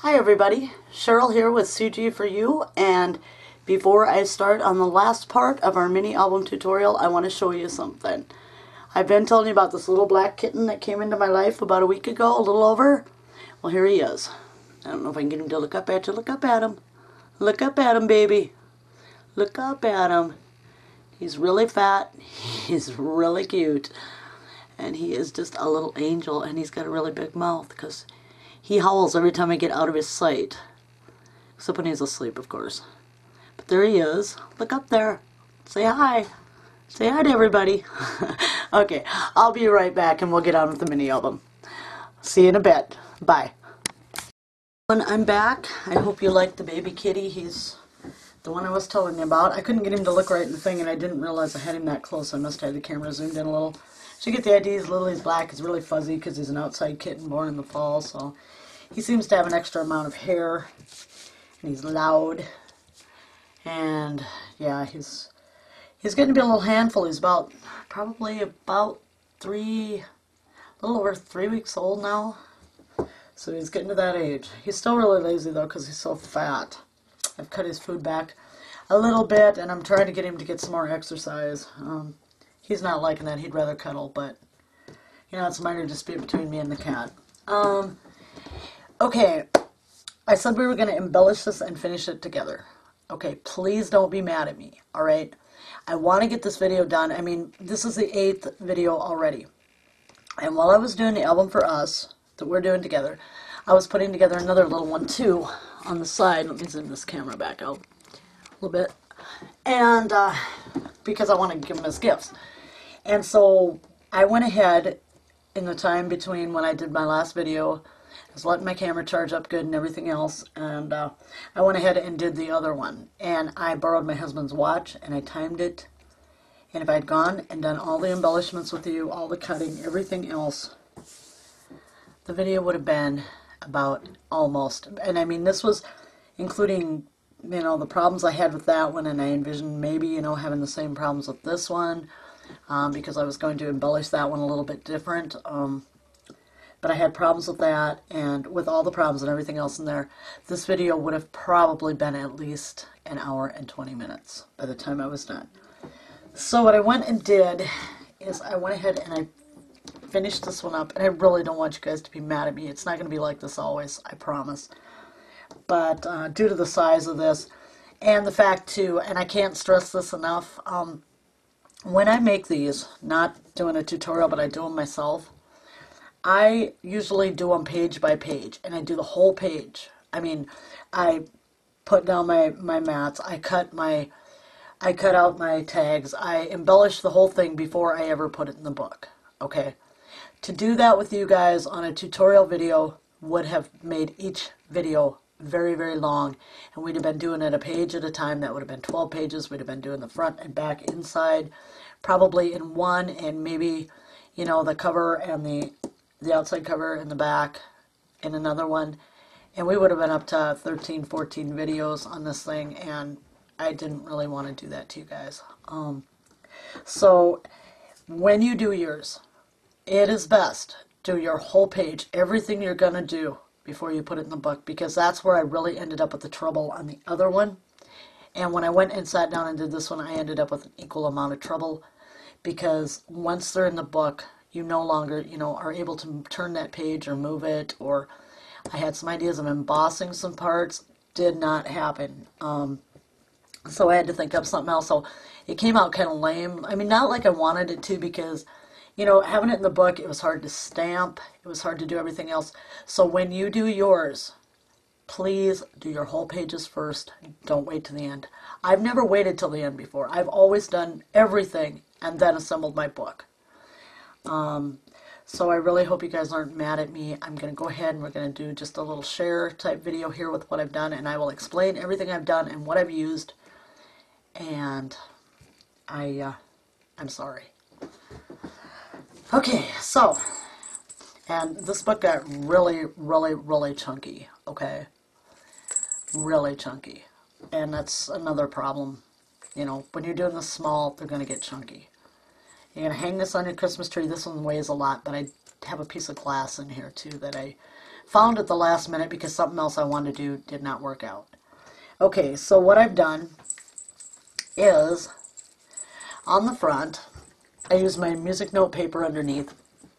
Hi everybody, Cheryl here with CG for You, and before I start on the last part of our mini album tutorial, I want to show you something. I've been telling you about this little black kitten that came into my life about a week ago, a little over. Well, here he is. I don't know if I can get him to look up at you. Look up at him. Look up at him, baby. Look up at him. He's really fat. He's really cute. And he is just a little angel, and he's got a really big mouth because he howls every time I get out of his sight. Except when he's asleep, of course. But there he is. Look up there. Say hi. Say hi to everybody. Okay, I'll be right back and we'll get on with the mini album. See you in a bit. Bye. When I'm back, I hope you like the baby kitty. He's the one I was telling you about. I couldn't get him to look right in the thing, and I didn't realize I had him that close. I must have the camera zoomed in a little. So you get the idea. He's little, he's black, he's really fuzzy because he's an outside kitten born in the fall, so he seems to have an extra amount of hair, and he's loud, and yeah, he's getting to be a little handful. He's probably about a little over 3 weeks old now, so he's getting to that age. He's still really lazy though because he's so fat. I've cut his food back a little bit, and I'm trying to get him to get some more exercise. He's not liking that. He'd rather cuddle, but you know, it's a minor dispute between me and the cat. Okay, I said we were going to embellish this and finish it together. Okay, please don't be mad at me, alright? I want to get this video done. I mean, this is the 8th video already. And while I was doing the album for us, that we're doing together, I was putting together another little one too on the side. Let me zoom this camera back out a little bit. And because I want to give them as gifts. And so I went ahead in the time between when I did my last video. I was letting my camera charge up good and everything else, and I went ahead and did the other one. And I borrowed my husband's watch, and I timed it. And if I'd gone and done all the embellishments with you, all the cutting, everything else, the video would have been about almost, and I mean, this was including, you know, the problems I had with that one, and I envisioned maybe, you know, having the same problems with this one, because I was going to embellish that one a little bit different. But I had problems with that, and with all the problems and everything else in there, this video would have probably been at least an hour and 20 minutes by the time I was done. So what I went and did is I went ahead and I finished this one up, and I really don't want you guys to be mad at me. It's not going to be like this always, I promise. But due to the size of this, and the fact too, and I can't stress this enough, when I make these, not doing a tutorial, but I do them myself, I usually do them page by page, and I do the whole page. I mean, I put down my mats, I cut out my tags, I embellish the whole thing before I ever put it in the book, okay? To do that with you guys on a tutorial video would have made each video very, very long, and we'd have been doing it a page at a time. That would have been 12 pages. We'd have been doing the front and back inside, probably in one, and maybe, you know, the cover and the outside cover and the back in another one, and we would have been up to 13, 14 videos on this thing, and I didn't really want to do that to you guys. So when you do yours, it is best do your whole page, everything you're going to do before you put it in the book, because that's where I really ended up with the trouble on the other one. And when I went and sat down and did this one, I ended up with an equal amount of trouble, because once they're in the book, you no longer, you know, are able to turn that page or move it. Or I had some ideas of embossing some parts, did not happen. So I had to think up something else. So it came out kind of lame. I mean, not like I wanted it to, because, you know, having it in the book, it was hard to stamp. It was hard to do everything else. So when you do yours, please do your whole pages first. Don't wait to the end. I've never waited till the end before. I've always done everything and then assembled my book. So I really hope you guys aren't mad at me. I'm going to go ahead and we're going to do just a little share type video here with what I've done, and I will explain everything I've done and what I've used. And I'm sorry. Okay, so, and this book got really, really, really chunky, okay? Really chunky. And that's another problem. You know, when you're doing this small, they're going to get chunky. You're going to hang this on your Christmas tree. This one weighs a lot, but I have a piece of glass in here too that I found at the last minute because something else I wanted to do did not work out. Okay, so what I've done is on the front, I use my music note paper underneath,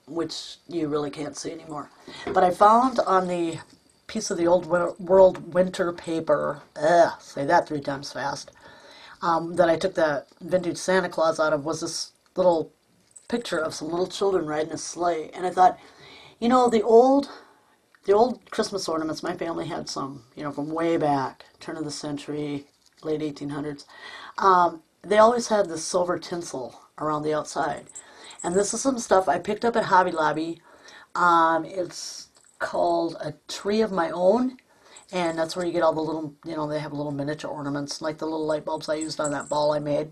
which you really can't see anymore. But I found on the piece of the Old World winter paper, say that 3 times fast, that I took that vintage Santa Claus out of, was this little picture of some little children riding a sleigh. And I thought, you know, the old Christmas ornaments, my family had some, you know, from way back, turn of the century, late 1800s. They always had this silver tinsel around the outside. And this is some stuff I picked up at Hobby Lobby. It's called A Tree of My Own. And that's where you get all the little, you know, they have little miniature ornaments, like the little light bulbs I used on that ball I made.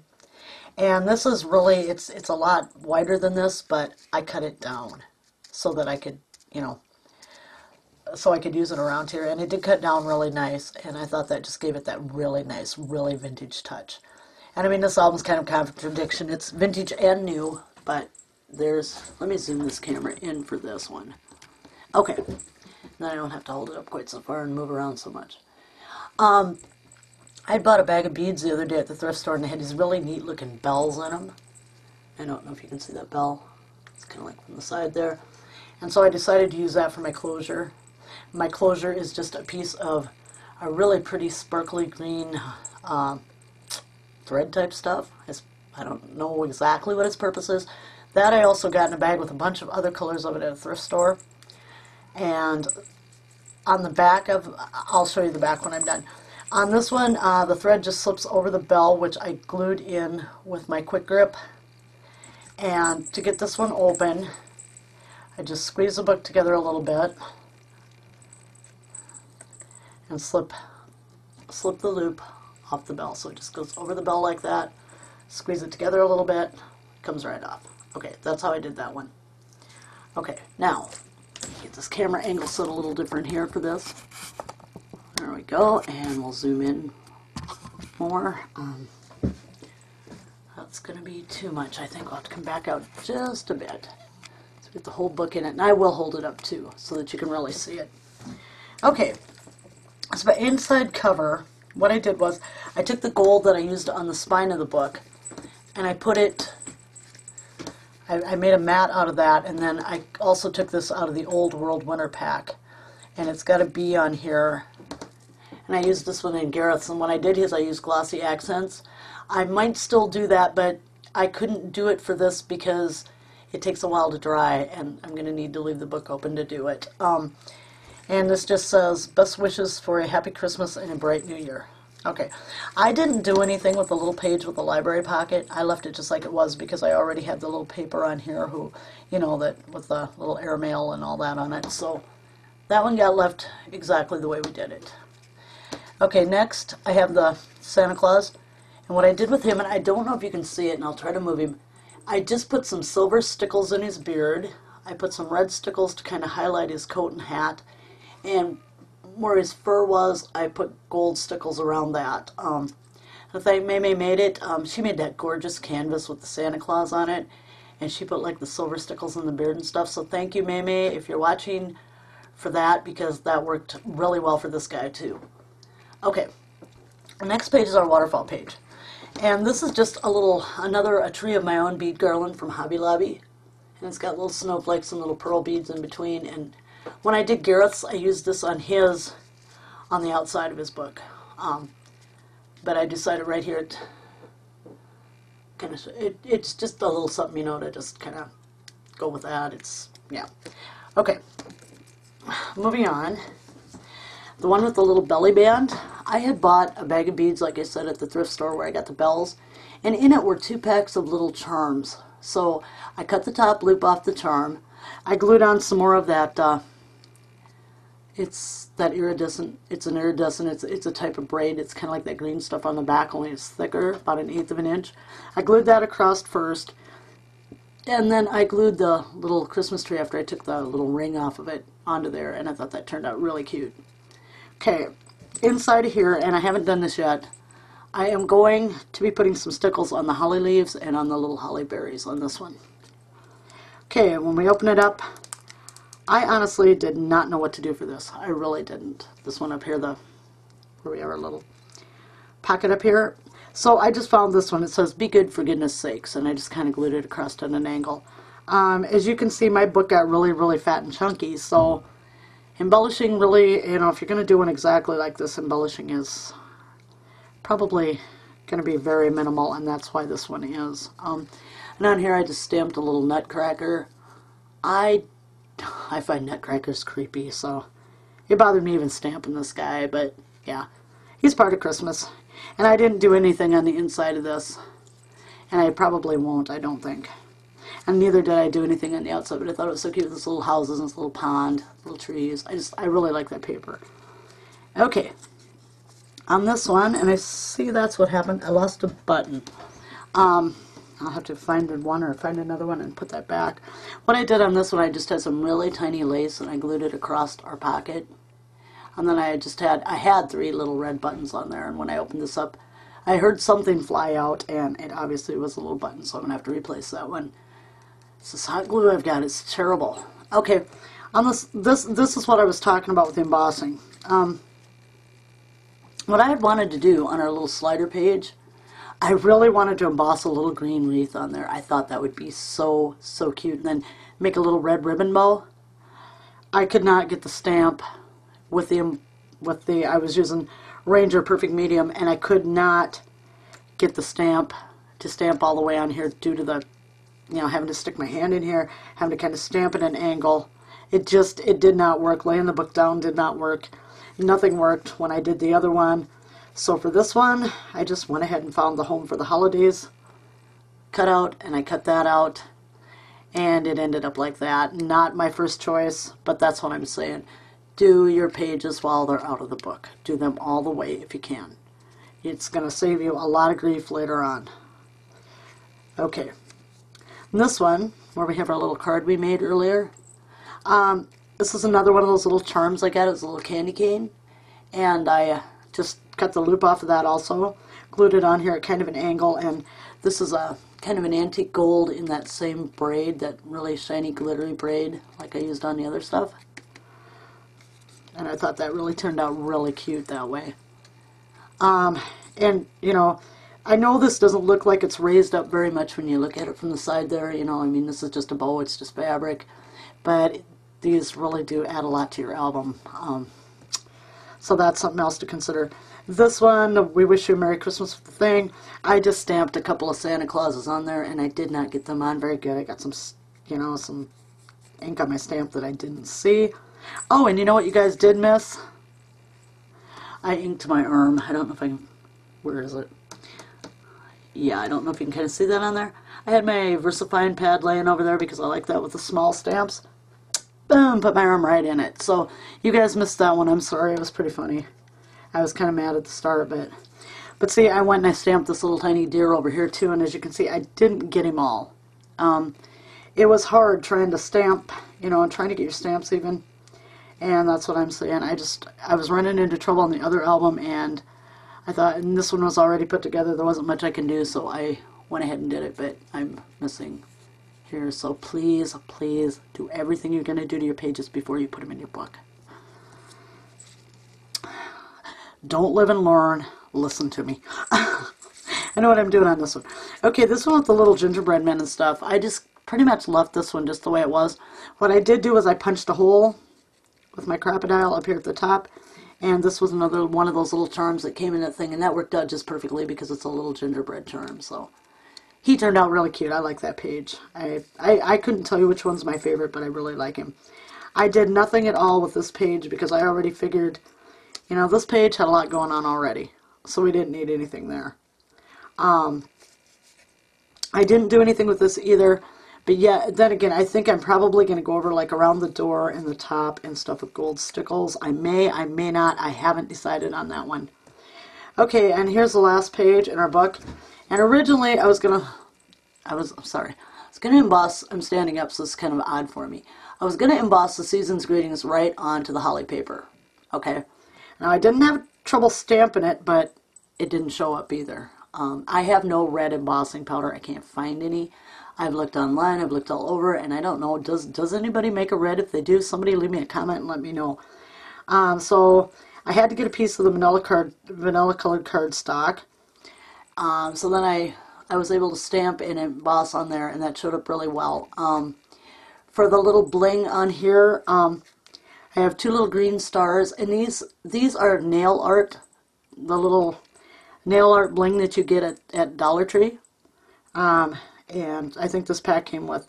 And this is really, it's a lot wider than this, but I cut it down so that I could, you know, so I could use it around here. And it did cut down really nice, and I thought that just gave it that really nice, really vintage touch. And I mean, this album's kind of contradiction. It's vintage and new, but there's, let me zoom this camera in for this one. Okay. Then I don't have to hold it up quite so far and move around so much. I bought a bag of beads the other day at the thrift store, and they had these really neat looking bells in them. I don't know if you can see that bell. It's kind of like from the side there. And so I decided to use that for my closure. My closure is just a piece of a really pretty sparkly green thread type stuff. I don't know exactly what its purpose is. That I also got in a bag with a bunch of other colors of it at a thrift store. And on the back of, I'll show you the back when I'm done. On this one, the thread just slips over the bell, which I glued in with my quick grip. And to get this one open, I just squeeze the book together a little bit and slip the loop off the bell. So it just goes over the bell like that, squeeze it together a little bit, comes right off. Okay, that's how I did that one. Okay, now, get this camera angle set a little different here for this. There we go, and we'll zoom in more. That's going to be too much. I think I'll have to come back out just a bit. So get the whole book in it, and I will hold it up too, so that you can really see it. Okay, so the inside cover, what I did was, I took the gold that I used on the spine of the book, and I put it, I made a mat out of that, and then I also took this out of the Old World Winter Pack, and it's got a bee on here, and I used this one in Gareth's, and what I did is I used glossy accents. I might still do that, but I couldn't do it for this because it takes a while to dry, and I'm going to need to leave the book open to do it. And this just says, best wishes for a happy Christmas and a bright new year. Okay, I didn't do anything with the little page with the library pocket. I left it just like it was because I already had the little paper on here, you know, that with the little airmail and all that on it. So that one got left exactly the way we did it. Okay, next I have the Santa Claus. And what I did with him, and I don't know if you can see it, and I'll try to move him, I just put some silver stickles in his beard. I put some red stickles to kind of highlight his coat and hat. And where his fur was, I put gold stickles around that. I think Maymay made it. She made that gorgeous canvas with the Santa Claus on it. And she put like the silver stickles in the beard and stuff. So thank you, Maymay, if you're watching, for that, because that worked really well for this guy too. Okay, the next page is our waterfall page. And this is just a Tree of My Own bead garland from Hobby Lobby. And it's got little snowflakes and little pearl beads in between. And when I did Gareth's, I used this on the outside of his book. But I decided right here, it's just a little something, you know, to just kind of go with that. Yeah. Okay, moving on. The one with the little belly band, I had bought a bag of beads, like I said, at the thrift store where I got the bells, and in it were 2 packs of little charms. So I cut the top loop off the charm. I glued on some more of that, it's an iridescent, it's a type of braid. It's kind of like that green stuff on the back, only it's thicker, about 1/8 of an inch. I glued that across first, and then I glued the little Christmas tree after I took the little ring off of it onto there, and I thought that turned out really cute. Okay, inside of here, and I haven't done this yet, I am going to be putting some stickles on the holly leaves and on the little holly berries on this one. Okay, when we open it up, I honestly did not know what to do for this. I really didn't. This one up here, where we have our little pocket up here. So I just found this one. It says, "Be good for goodness sakes," and I just kind of glued it across at an angle. As you can see, my book got really, really fat and chunky, so embellishing really, you know, if you're going to do one exactly like this, embellishing is probably going to be very minimal, and that's why this one is. And on here I just stamped a little nutcracker. I find nutcrackers creepy, so it bothered me even stamping this guy, but yeah, he's part of Christmas. And I didn't do anything on the inside of this, and I probably won't, I don't think. And neither did I do anything on the outside, but I thought it was so cute with this little houses and this little pond, little trees. I really like that paper. Okay, on this one, and I see that's what happened, I lost a button. I'll have to find one or find another one and put that back. What I did on this one, I just had some really tiny lace and I glued it across our pocket. And then I had 3 little red buttons on there, and when I opened this up, I heard something fly out, and it obviously was a little button, so I'm going to have to replace that one. It's this hot glue I've got. It's terrible. Okay, on this is what I was talking about with embossing. What I had wanted to do on our little slider page, I really wanted to emboss a little green wreath on there. I thought that would be so, so cute, and then make a little red ribbon bow. I could not get the stamp with the I was using Ranger Perfect Medium, and I could not get the stamp to stamp all the way on here due to the, you know, having to stick my hand in here, having to kind of stamp at an angle. It did not work. Laying the book down did not work. Nothing worked when I did the other one. So for this one, I just went ahead and found the Home for the Holidays cutout, and I cut that out, and it ended up like that. Not my first choice, but that's what I'm saying. Do your pages while they're out of the book. Do them all the way if you can. It's going to save you a lot of grief later on. Okay. And this one, where we have our little card we made earlier, this is another one of those little charms I got. It's a little candy cane. And I just cut the loop off of that also. Glued it on here at kind of an angle. And this is a kind of an antique gold in that same braid, that really shiny glittery braid like I used on the other stuff. And I thought that really turned out really cute that way. And, you know, I know this doesn't look like it's raised up very much when you look at it from the side there. You know, I mean, this is just a bow, it's just fabric. But these really do add a lot to your album. So that's something else to consider. This one, "We Wish You a Merry Christmas" with the thing. I just stamped a couple of Santa Clauses on there, and I did not get them on very good. I got some, you know, some ink on my stamp that I didn't see. Oh, and you know what you guys did miss? I inked my arm. I don't know if I can... Where is it? Yeah, I don't know if you can kind of see that on there. I had my VersaFine pad laying over there because I like that with the small stamps. Boom, put my arm right in it. So you guys missed that one. I'm sorry. It was pretty funny. I was kind of mad at the start, but see, I went and I stamped this little tiny deer over here too, and as you can see, I didn't get him all. It was hard trying to stamp, you know, and trying to get your stamps even. And that's what I'm saying. I was running into trouble on the other album, and I thought, and this one was already put together, there wasn't much I can do, so I went ahead and did it, but I'm missing here. So please, please do everything you're going to do to your pages before you put them in your book. Don't live and learn. Listen to me. I know what I'm doing on this one. Okay, this one with the little gingerbread men and stuff, I just pretty much left this one just the way it was. What I did do was I punched a hole with my crocodile up here at the top, and this was another one of those little charms that came in that thing, and that worked out just perfectly because it's a little gingerbread charm. So he turned out really cute. I like that page. I couldn't tell you which one's my favorite, but I really like him. I did nothing at all with this page because I already figured, you know, this page had a lot going on already, so we didn't need anything there. I didn't do anything with this either. But yeah, then again, I think I'm probably going to go over like around the door and the top and stuff with gold stickles. I may not. I haven't decided on that one. Okay, and here's the last page in our book. And originally I was going to emboss, I'm standing up so it's kind of odd for me. I was going to emboss the season's greetings right onto the holly paper. Okay. Now I didn't have trouble stamping it, but it didn't show up either. I have no red embossing powder. I can't find any. I've looked online, I've looked all over, and I don't know, does anybody make a red? If they do, somebody leave me a comment and let me know. So I had to get a piece of the vanilla colored cardstock. So then I was able to stamp and emboss on there, and that showed up really well. For the little bling on here, I have two little green stars, and these are nail art, the little nail art bling that you get at Dollar Tree. And I think this pack came with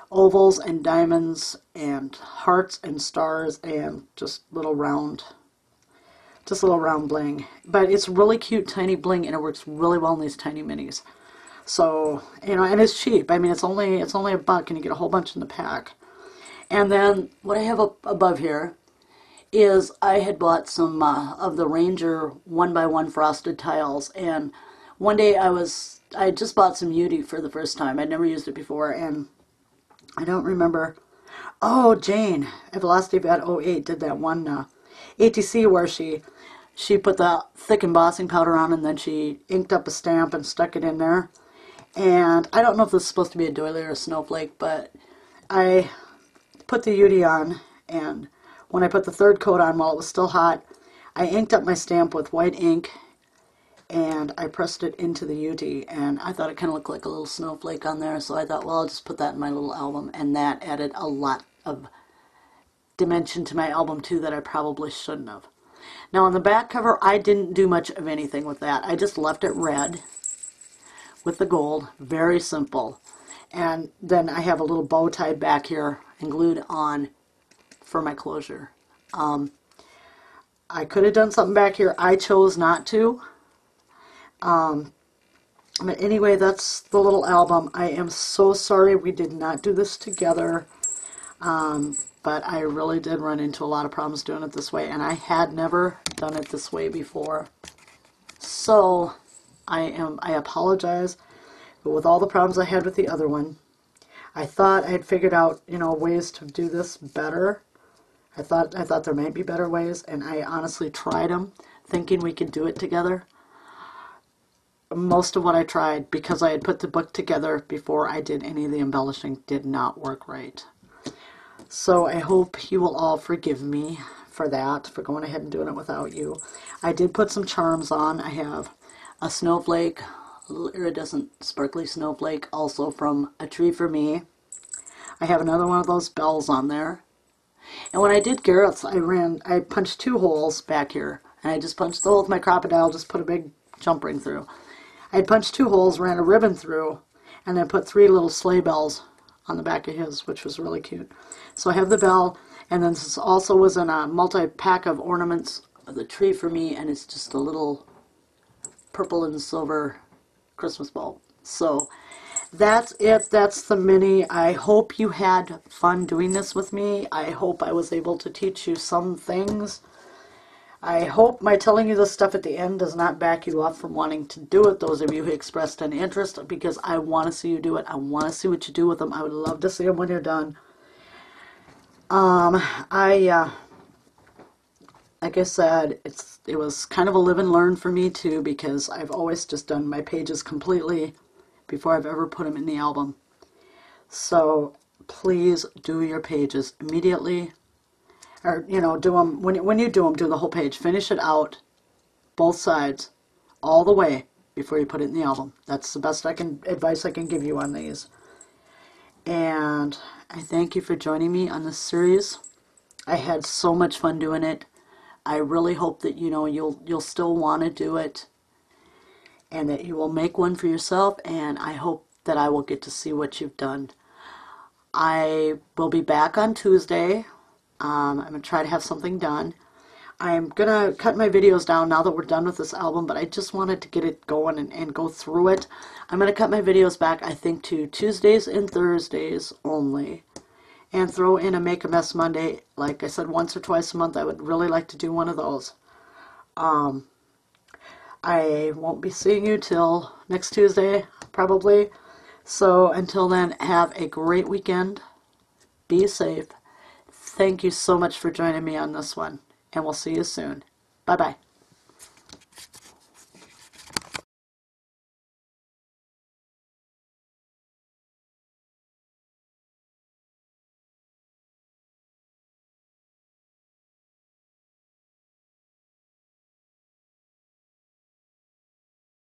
ovals and diamonds and hearts and stars and just little round bling. But it's really cute tiny bling, and it works really well in these tiny minis. So, you know, and it's cheap. I mean, it's only $1 and you get a whole bunch in the pack. And then what I have up above here is I had bought some of the Ranger 1x1 frosted tiles, and one day I just bought some Udi for the first time. I'd never used it before, and I don't remember. Oh, Jane at Velocity Vet 08 did that one ATC where she put the thick embossing powder on, and then she inked up a stamp and stuck it in there. And I don't know if this is supposed to be a doily or a snowflake, but I put the Udi on, and when I put the third coat on while it was still hot, I inked up my stamp with white ink, and I pressed it into the Udi, and I thought it kind of looked like a little snowflake on there, so I thought, well, I'll just put that in my little album, and that added a lot of dimension to my album too that I probably shouldn't have. Now on the back cover, I didn't do much of anything with that. I just left it red with the gold, very simple. And then I have a little bow tied back here and glued on for my closure. I could have done something back here. I chose not to. But anyway, that's the little album. I am so sorry we did not do this together. But I really did run into a lot of problems doing it this way, and I had never done it this way before. So I apologize, but with all the problems I had with the other one, I thought I had figured out, you know, ways to do this better. I thought there might be better ways, and I honestly tried them, thinking we could do it together. Most of what I tried, because I had put the book together before I did any of the embellishing, did not work right. So I hope you will all forgive me for that, for going ahead and doing it without you. I did put some charms on. I have a snowflake, a little iridescent sparkly snowflake, also from A Tree for Me. I have another one of those bells on there. And when I did Gareth's, I punched 2 holes back here. And I just punched the hole with my Crop-A-Dile, just put a big jump ring through. I punched 2 holes, ran a ribbon through, and then put 3 little sleigh bells on the back of his, which was really cute. So I have the bell, and then this also was in a multi-pack of ornaments of The Tree for Me, and it's just a little purple and silver Christmas bulb. So that's it. That's the mini. I hope you had fun doing this with me. I hope I was able to teach you some things. I hope my telling you this stuff at the end does not back you up from wanting to do it, those of you who expressed an interest, because I want to see you do it. I want to see what you do with them. I would love to see them when you're done. Like I said, it was kind of a live and learn for me too, because I've always just done my pages completely before I've ever put them in the album. So please do your pages immediately. Or, you know, do them, when you do them, do the whole page. Finish it out, both sides, all the way, before you put it in the album. That's the best advice I can give you on these. And I thank you for joining me on this series. I had so much fun doing it. I really hope that, you know, you'll still want to do it, and that you will make one for yourself, and I hope that I will get to see what you've done. I will be back on Tuesday. I'm going to try to have something done. I'm going to cut my videos down now that we're done with this album, but I just wanted to get it going and go through it. I'm going to cut my videos back, I think, to Tuesdays and Thursdays only, and throw in a Make a Mess Monday. Like I said, once or twice a month. I would really like to do one of those. I won't be seeing you till next Tuesday, probably. So until then, have a great weekend. Be safe. Thank you so much for joining me on this one, and we'll see you soon. Bye-bye.